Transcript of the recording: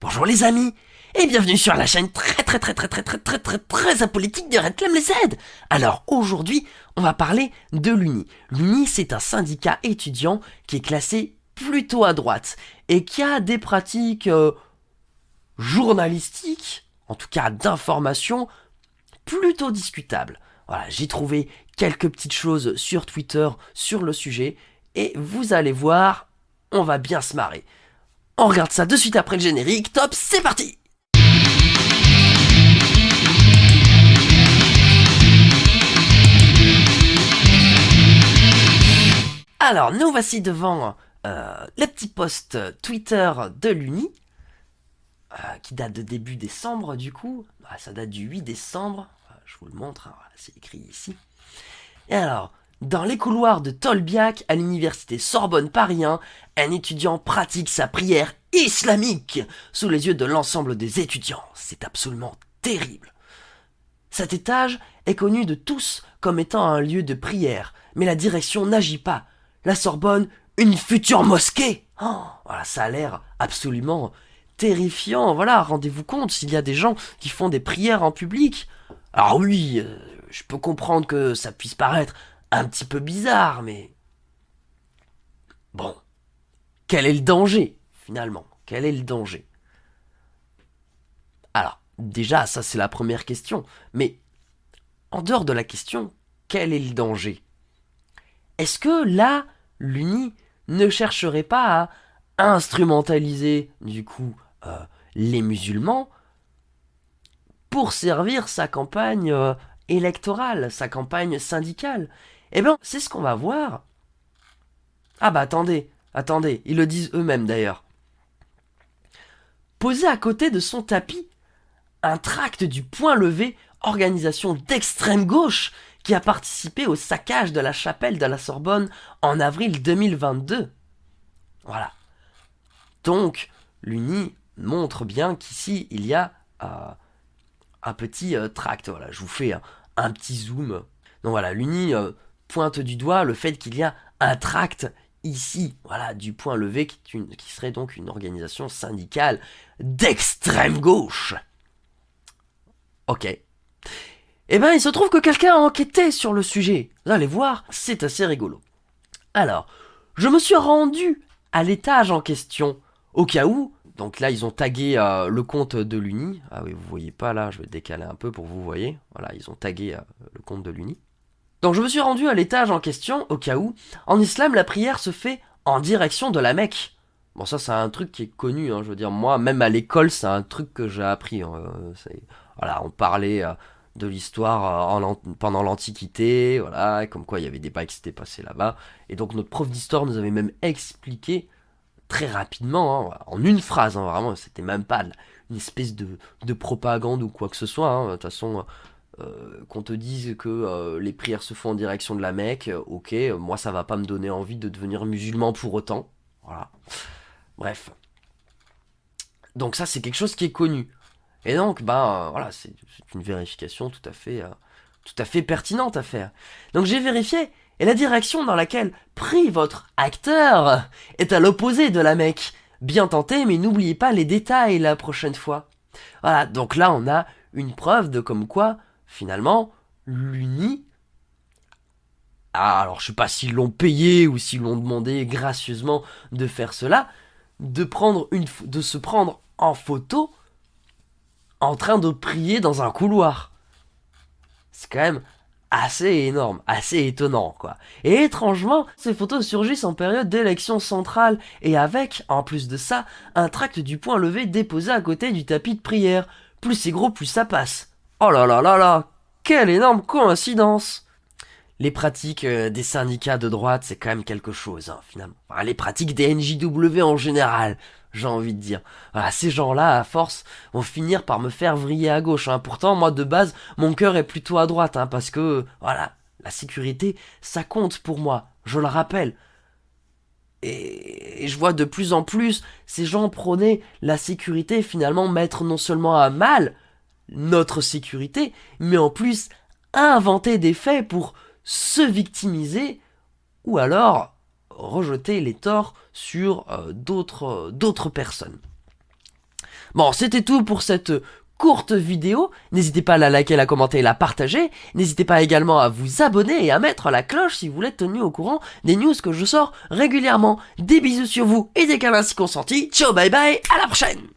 Bonjour les amis, et bienvenue sur la chaîne très apolitique de Réclame les aides. Alors aujourd'hui, on va parler de l'UNI. L'UNI, c'est un syndicat étudiant qui est classé plutôt à droite et qui a des pratiques journalistiques, en tout cas d'information, plutôt discutables. Voilà, j'ai trouvé quelques petites choses sur Twitter sur le sujet et vous allez voir, on va bien se marrer. On regarde ça de suite après le générique, top, c'est parti! Alors, nous voici devant le petit post Twitter de l'Uni, qui date de début décembre du coup. Ça date du 8 décembre, je vous le montre, hein, c'est écrit ici. Et alors, dans les couloirs de Tolbiac, à l'université Sorbonne Paris 1, un étudiant pratique sa prière islamique sous les yeux de l'ensemble des étudiants. C'est absolument terrible. Cet étage est connu de tous comme étant un lieu de prière, mais la direction n'agit pas. La Sorbonne, une future mosquée. Voilà, ça a l'air absolument terrifiant. Voilà, rendez-vous compte s'il y a des gens qui font des prières en public. Alors oui, je peux comprendre que ça puisse paraître un petit peu bizarre, mais... Bon, quel est le danger, finalement? Quel est le danger? Alors, déjà, ça c'est la première question, mais en dehors de la question, quel est le danger? Est-ce que là, l'Uni ne chercherait pas à instrumentaliser, du coup, les musulmans pour servir sa campagne électorale, sa campagne syndicale? Eh bien, c'est ce qu'on va voir. Ah bah attendez, ils le disent eux-mêmes d'ailleurs. Posé à côté de son tapis, un tract du Point Levé, organisation d'extrême gauche, qui a participé au saccage de la chapelle de la Sorbonne en avril 2022. Voilà. Donc, l'Uni montre bien qu'ici, il y a un petit tract. Voilà, je vous fais un petit zoom. Donc voilà, l'Uni pointe du doigt le fait qu'il y a un tract ici, voilà, du Point Levé, qui serait donc une organisation syndicale d'extrême gauche. Ok. Eh ben, il se trouve que quelqu'un a enquêté sur le sujet. Vous allez voir, c'est assez rigolo. Alors, je me suis rendu à l'étage en question, au cas où. Donc là, ils ont tagué le compte de l'Uni. Ah oui, vous voyez pas là, je vais décaler un peu pour que vous voyez. Voilà, ils ont tagué le compte de l'Uni. Donc je me suis rendu à l'étage en question, au cas où. En islam, la prière se fait en direction de la Mecque. Bon, ça, c'est un truc qui est connu, hein, je veux dire, moi, même à l'école, c'est un truc que j'ai appris. Hein, voilà, on parlait de l'histoire pendant l'Antiquité, voilà, comme quoi il y avait des bails qui s'étaient passés là-bas. Et donc notre prof d'histoire nous avait même expliqué très rapidement, hein, en une phrase, hein, vraiment, c'était même pas une espèce de propagande ou quoi que ce soit. Hein, de toute façon, qu'on te dise que les prières se font en direction de la Mecque, ok, moi ça va pas me donner envie de devenir musulman pour autant. Voilà. Bref. Donc ça c'est quelque chose qui est connu. Et donc, voilà, c'est une vérification tout à fait pertinente à faire. Donc j'ai vérifié, et la direction dans laquelle prie votre acteur est à l'opposé de la Mecque. Bien tenté, mais n'oubliez pas les détails la prochaine fois. Voilà, donc là on a une preuve de comme quoi, finalement, l'Uni... alors je sais pas s'ils l'ont payé ou s'ils l'ont demandé gracieusement de faire cela, de se prendre en photo en train de prier dans un couloir. C'est quand même assez énorme, assez étonnant, quoi. Et étrangement, ces photos surgissent en période d'élection centrale, et avec, en plus de ça, un tract du Point Levé déposé à côté du tapis de prière. Plus c'est gros, plus ça passe. Oh là là là là, quelle énorme coïncidence! Les pratiques des syndicats de droite, c'est quand même quelque chose, hein, finalement. Enfin, les pratiques des NJW en général, j'ai envie de dire. Voilà, ces gens-là, à force, vont finir par me faire vriller à gauche. Hein. Pourtant, moi, de base, mon cœur est plutôt à droite, hein, parce que, voilà, la sécurité, ça compte pour moi, je le rappelle. Et je vois de plus en plus ces gens prôner la sécurité, finalement mettre non seulement à mal notre sécurité, mais en plus inventer des faits pour se victimiser ou alors rejeter les torts sur d'autres personnes. Bon, c'était tout pour cette courte vidéo. N'hésitez pas à la liker, la commenter et la partager. N'hésitez pas également à vous abonner et à mettre la cloche si vous voulez être tenu au courant des news que je sors régulièrement. Des bisous sur vous et des câlins si consentis. Ciao, bye bye, à la prochaine!